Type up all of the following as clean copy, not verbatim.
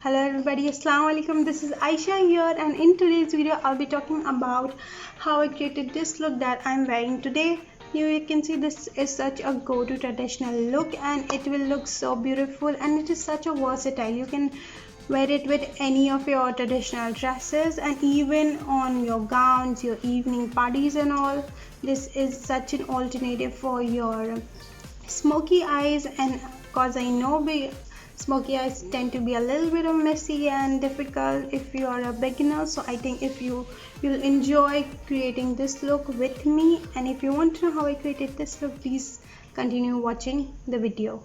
Hello everybody, Assalamu alaikum. This is Ayesha here, and in today's video I'll be talking about how I created this look that I'm wearing today. Here you can see this is such a go-to traditional look and it will look so beautiful, and it is such a versatile. You can wear it with any of your traditional dresses and even on your gowns, your evening parties and all. This is such an alternative for your smoky eyes, and cause I know smoky eyes tend to be a little bit of messy and difficult if you are a beginner. So I think if you'll enjoy creating this look with me, and if you want to know how I created this look, please continue watching the video.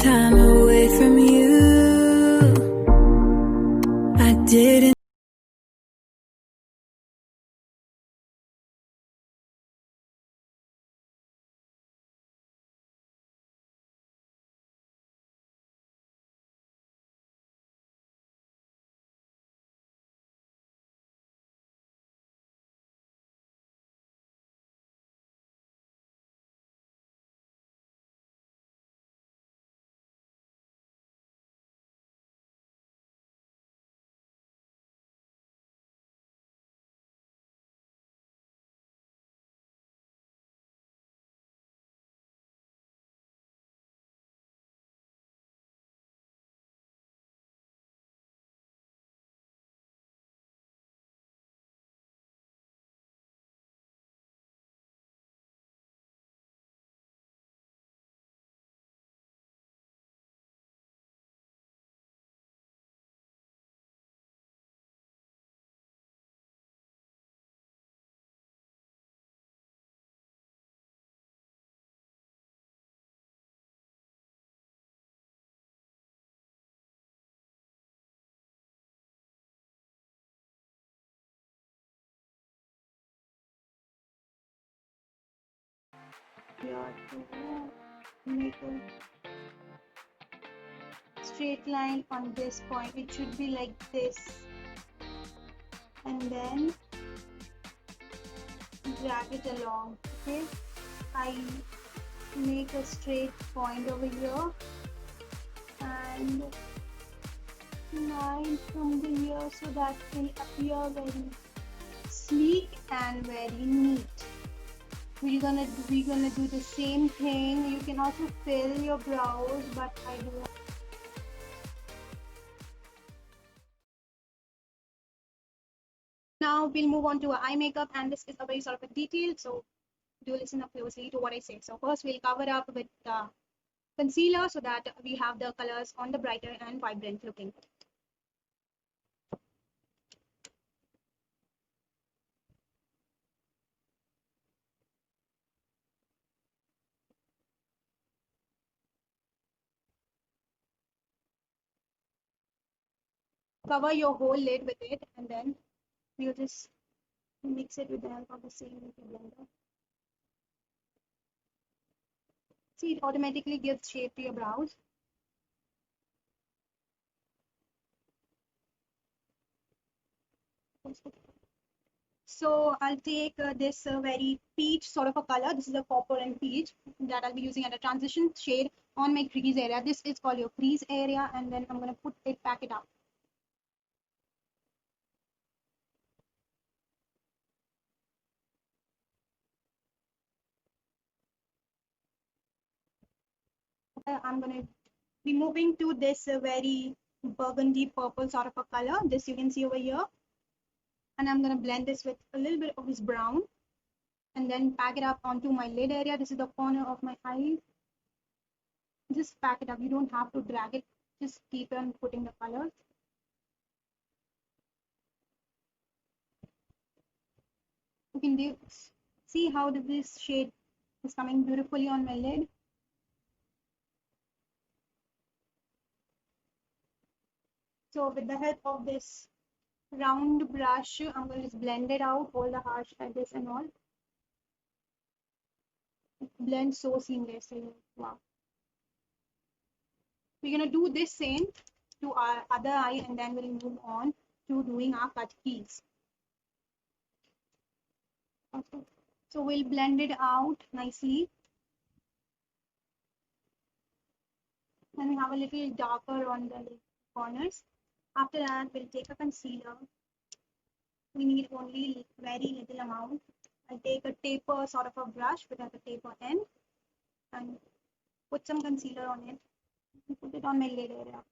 Time away from you, I didn't. Here to make a straight line on this point, it should be like this, and then drag it along. Okay, I make a straight point over here and line from the ear so that will appear very sleek and very neat. We're gonna do the same thing. You can also fill your brows, but I do. Now we'll move on to eye makeup, and this is a very sort of a detail, so do listen up closely to what I say. So first we'll cover up with concealer so that we have the colors on the brighter and vibrant looking. Cover your whole lid with it, and then we'll just mix it with the help of the same blender. See, it automatically gives shape to your brows. So I'll take this very peach sort of a color. This is a copper and peach that I'll be using as a transition shade on my crease area. This is called your crease area, and then I'm going to pack it up. I'm going to be moving to this very burgundy purple sort of a color. This you can see over here. And I'm going to blend this with a little bit of this brown and then pack it up onto my lid area. This is the corner of my eye. Just pack it up. You don't have to drag it. Just keep on putting the colors. You can see how this shade It's coming beautifully on my lid. So with the help of this round brush, I'm going to just blend it out, all the harsh edges and all. It blends so seamlessly. Wow. We're going to do this same to our other eye, and then we'll move on to doing our cut keys. Okay. So we'll blend it out nicely. And we have a little darker on the corners. After that, we'll take a concealer. We need only very little amount. I'll take a taper sort of a brush with a taper end and put some concealer on it. Put it on my lid area.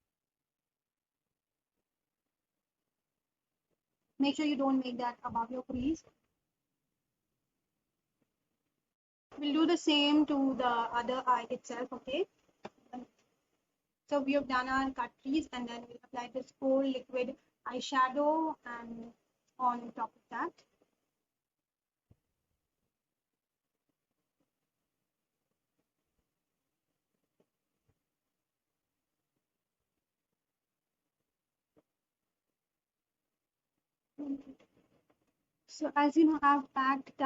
Make sure you don't make that above your crease. We'll do the same to the other eye itself, okay? So we have done our cut crease, and then we'll apply this cold liquid eyeshadow and on top of that. So as you know, I've packed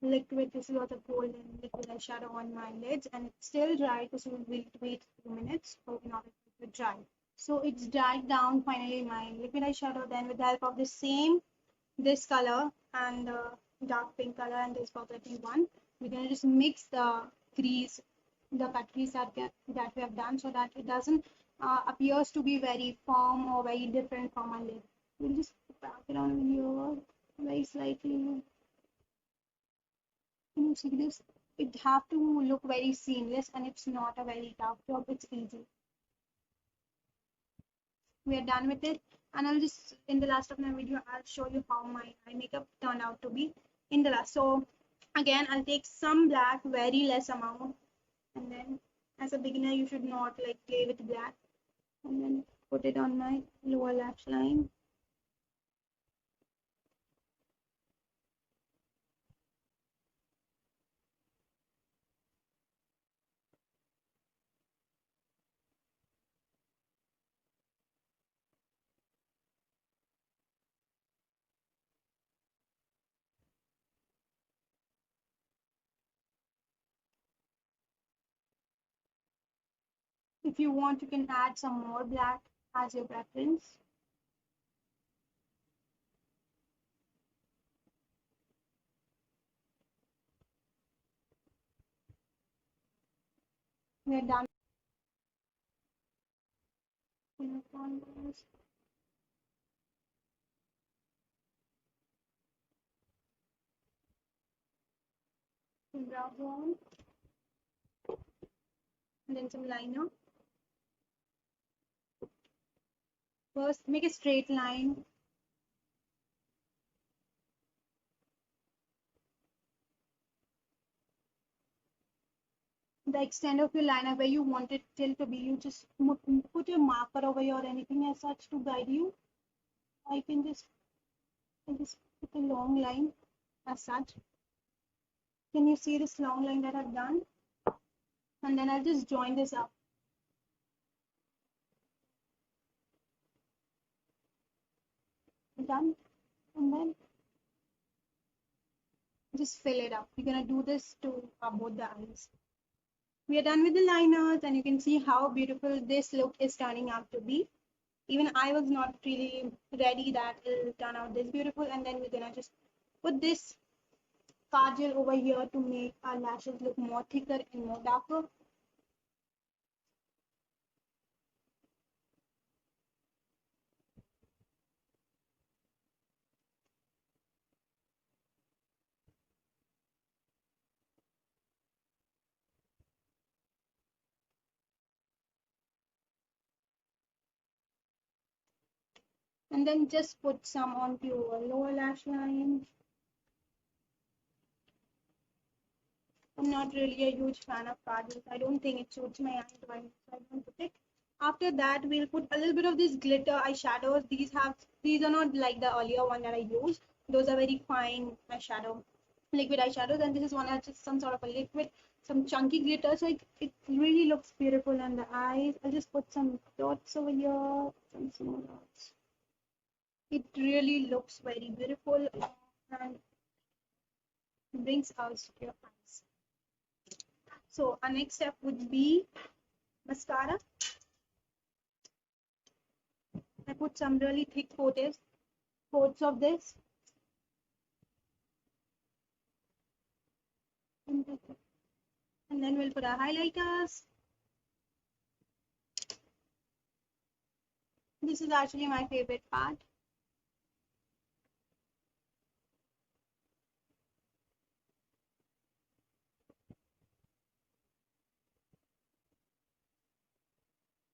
liquid. This is also golden liquid eyeshadow on my lids, and it's still dry, so we'll wait a few minutes in order for it to dry. So it's dried down finally my liquid eyeshadow. Then with the help of the same this color and the dark pink color and this burgundy one, we're gonna just mix the crease, the cut crease that we have done, so that it doesn't appears to be very firm or very different from our lid. We'll just pack it on here very slightly. Can you see this? It have to look very seamless, and it's not a very tough job. It's easy. We are done with it, and I'll just in the last of my video I'll show you how my eye makeup turned out to be in the last. So again, I'll take some black, very less amount, and then as a beginner you should not like play with black, and then put it on my lower lash line. If you want, you can add some more black as your preference. We are done. Brow bone, and then some liner. First, make a straight line. The extent of your liner where you want it till to be, you just put your marker over here or anything as such to guide you. I can just put a long line as such. Can you see this long line that I've done? And then I'll just join this up. Done. And then just fill it up. We're gonna do this to both the eyes. We are done with the liners, and you can see how beautiful this look is turning out to be. Even I was not really ready that it'll turn out this beautiful. And then we're gonna just put this kajal over here to make our lashes look more thicker and more darker. And then just put some onto your lower lash line. I'm not really a huge fan of kajal. I don't think it suits my eyes well, so I don't put it. After that, we'll put a little bit of this glitter eyeshadows. These are not like the earlier one that I used. Those are very fine eyeshadow. liquid eyeshadows, and this is one that's just some sort of a liquid, some chunky glitter, so it really looks beautiful on the eyes. I'll just put some dots over here, some small dots. It really looks very beautiful and brings out your eyes. So our next step would be mascara. I put some really thick coats of this. And then we'll put our highlighters. This is actually my favorite part.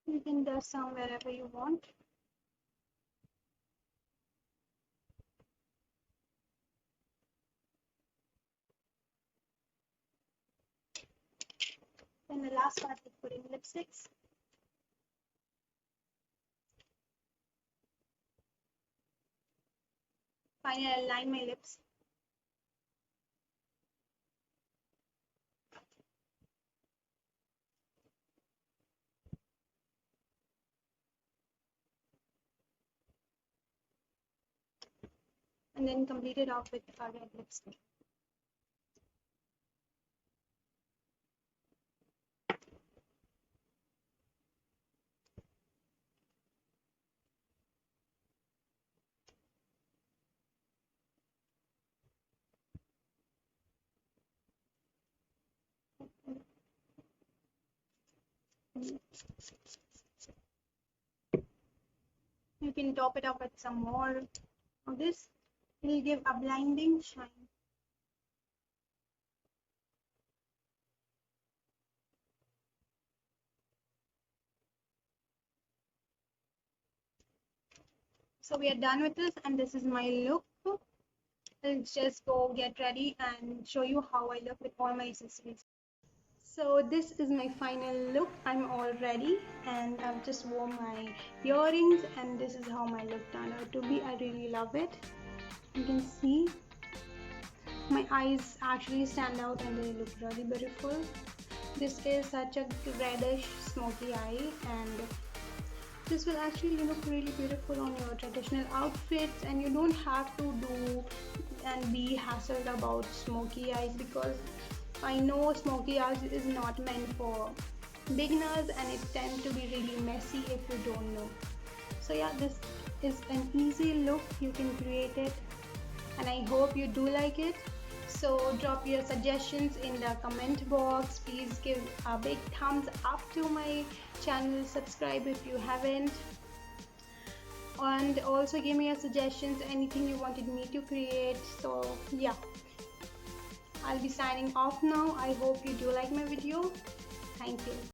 You can dust some wherever you want. Then the last part is putting lipsticks. Finally, I'll line my lips. And then complete it off with our red lipstick. You can top it up with some more of this. It will give a blinding shine. So we are done with this, and this is my look. I'll just go get ready and show you how I look with all my accessories. So this is my final look. I'm all ready, and I've just worn my earrings, and this is how my look turned out to be. I really love it. You can see my eyes actually stand out and they look really beautiful. This is such a reddish smoky eye, and this will actually look really beautiful on your traditional outfits, and you don't have to do and be hassled about smoky eyes, because I know smoky eyes is not meant for beginners and it tends to be really messy if you don't know. So yeah, this is an easy look. You can create it, and I hope you do like it. So drop your suggestions in the comment box. Please give a big thumbs up to my channel, subscribe if you haven't, and also give me your suggestions, anything you wanted me to create. So yeah, I'll be signing off now. I hope you do like my video. Thank you.